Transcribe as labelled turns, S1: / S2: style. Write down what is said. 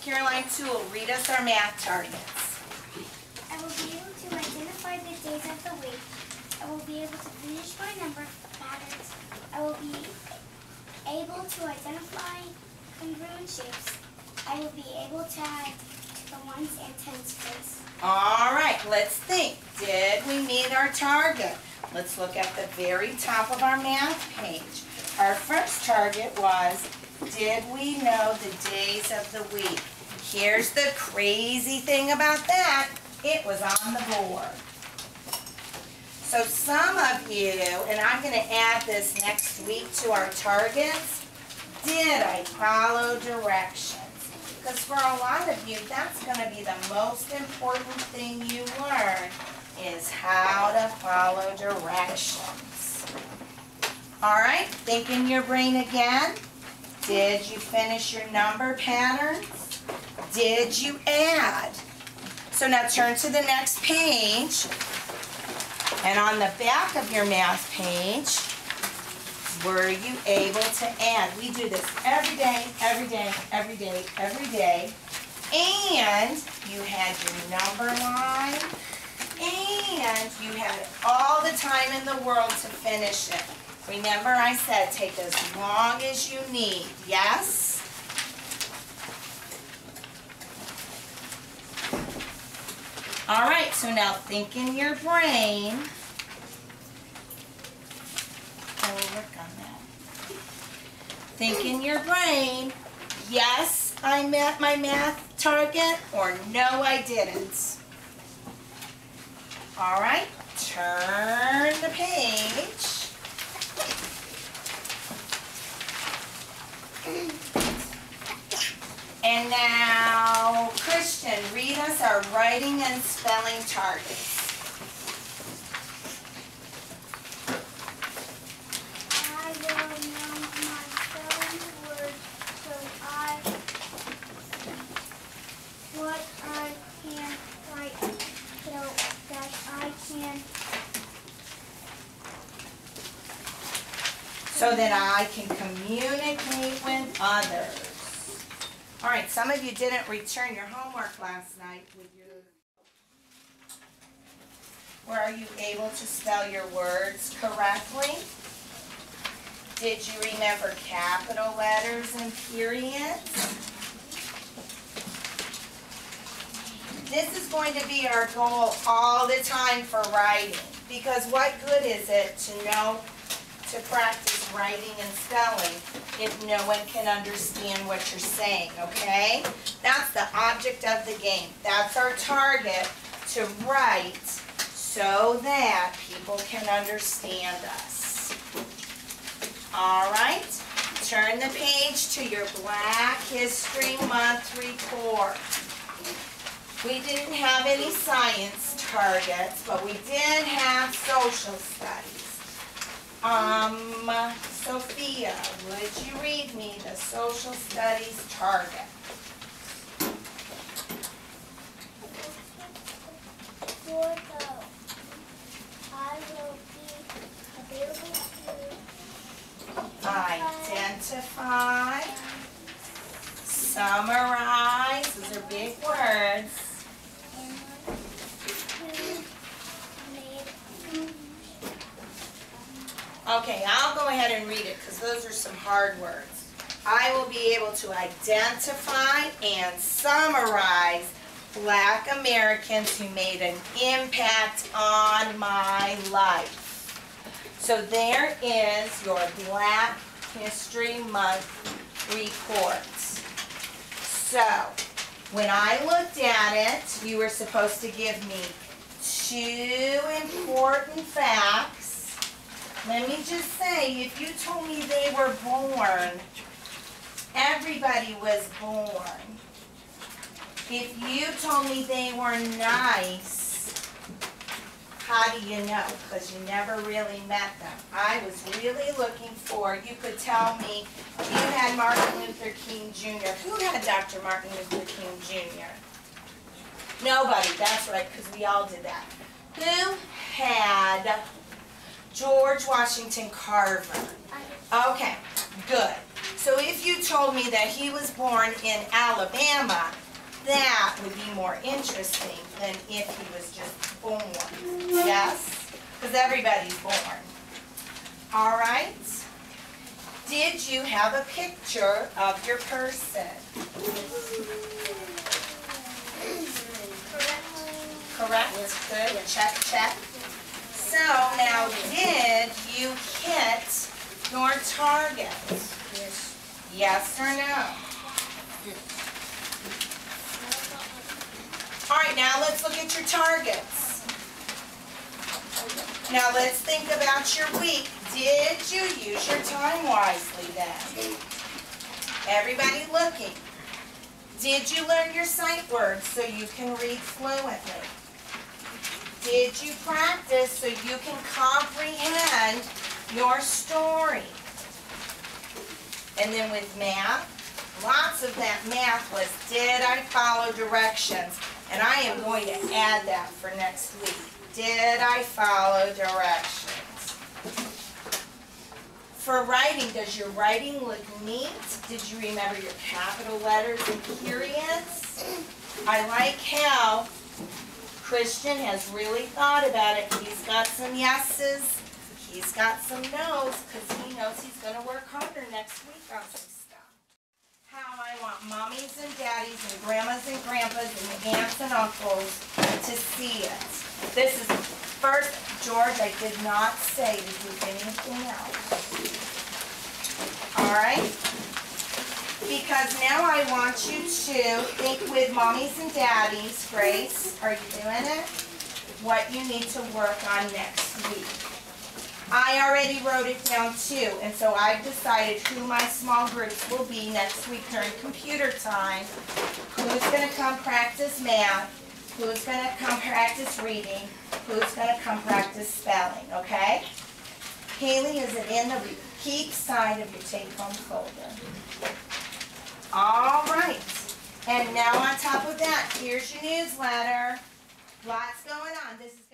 S1: Caroline Toole read us our math targets.
S2: I will be able to identify the days of the week. I will be able to finish my number patterns. I will be able to identify congruent shapes. I will be able to add to the ones and tens place.
S1: All right, let's think. Did we meet our target? Let's look at the very top of our math page. Our first target was, did we know the days of the week? Here's the crazy thing about that. It was on the board. So some of you, and I'm going to add this next week to our targets, did I follow directions? Because for a lot of you, that's going to be the most important thing you learn, is how to follow directions. All right, think in your brain again. Did you finish your number patterns? Did you add? So now turn to the next page. And on the back of your math page, were you able to add? We do this every day, every day, every day, every day. And you had your number line. And you had all the time in the world to finish it. Remember I said take as long as you need, yes? All right, so now think in your brain. We'll work on that. Think in your brain, yes, I met my math target, or no, I didn't. All right, turn the page. And now, Christian, read us our writing and spelling targets.
S2: I will know my spelling words what I can write so that I can
S1: Communicate with others. All right, some of you didn't return your homework last night. Were you able to spell your words correctly? Did you remember capital letters and periods? This is going to be our goal all the time for writing, because what good is it to practice writing and spelling if no one can understand what you're saying, okay? That's the object of the game. That's our target, to write so that people can understand us. All right, turn the page to your Black History Month report. We didn't have any science targets, but we did have social studies. Sophia, would you read me the social studies target?
S2: I will be available to
S1: identify, summarize, those are big words. Okay, I'll go ahead and read it because those are some hard words. I will be able to identify and summarize Black Americans who made an impact on my life. So there is your Black History Month report. So, when I looked at it, you were supposed to give me 2 important facts. Let me just say, if you told me they were born, everybody was born. If you told me they were nice, how do you know? Because you never really met them. I was really looking for, you could tell me, you had Martin Luther King Jr. Who had Dr. Martin Luther King Jr.? Nobody, that's right, because we all did that. Who had George Washington Carver? Okay, good. So if you told me that he was born in Alabama, that would be more interesting than if he was just born. Yes? Because everybody's born. All right? Did you have a picture of your person? Correct? Good. Check, check. So now, did you hit your target?
S3: Yes.
S1: Yes or no? All right, now let's look at your targets. Now let's think about your week. Did you use your time wisely then? Everybody looking. Did you learn your sight words so you can read fluently? Did you practice so you can comprehend your story? And then with math, lots of that math was, did I follow directions? And I am going to add that for next week. Did I follow directions? For writing, does your writing look neat? Did you remember your capital letters and periods? I like how Christian has really thought about it. He's got some yeses. He's got some no's because he knows he's going to work harder next week on some stuff. How I want mommies and daddies and grandmas and grandpas and aunts and uncles to see it. This is first, George, I did not say to do anything else. All right? Because now I want you to think with mommies and daddies. Grace, are you doing it? What you need to work on next week. I already wrote it down too, and so I've decided who my small groups will be next week during computer time. Who's going to come practice math? Who's going to come practice reading? Who's going to come practice spelling, okay? Haley, is it in the repeat side of your take-home folder? All right. And now on top of that, here's your newsletter. Lots going on. This is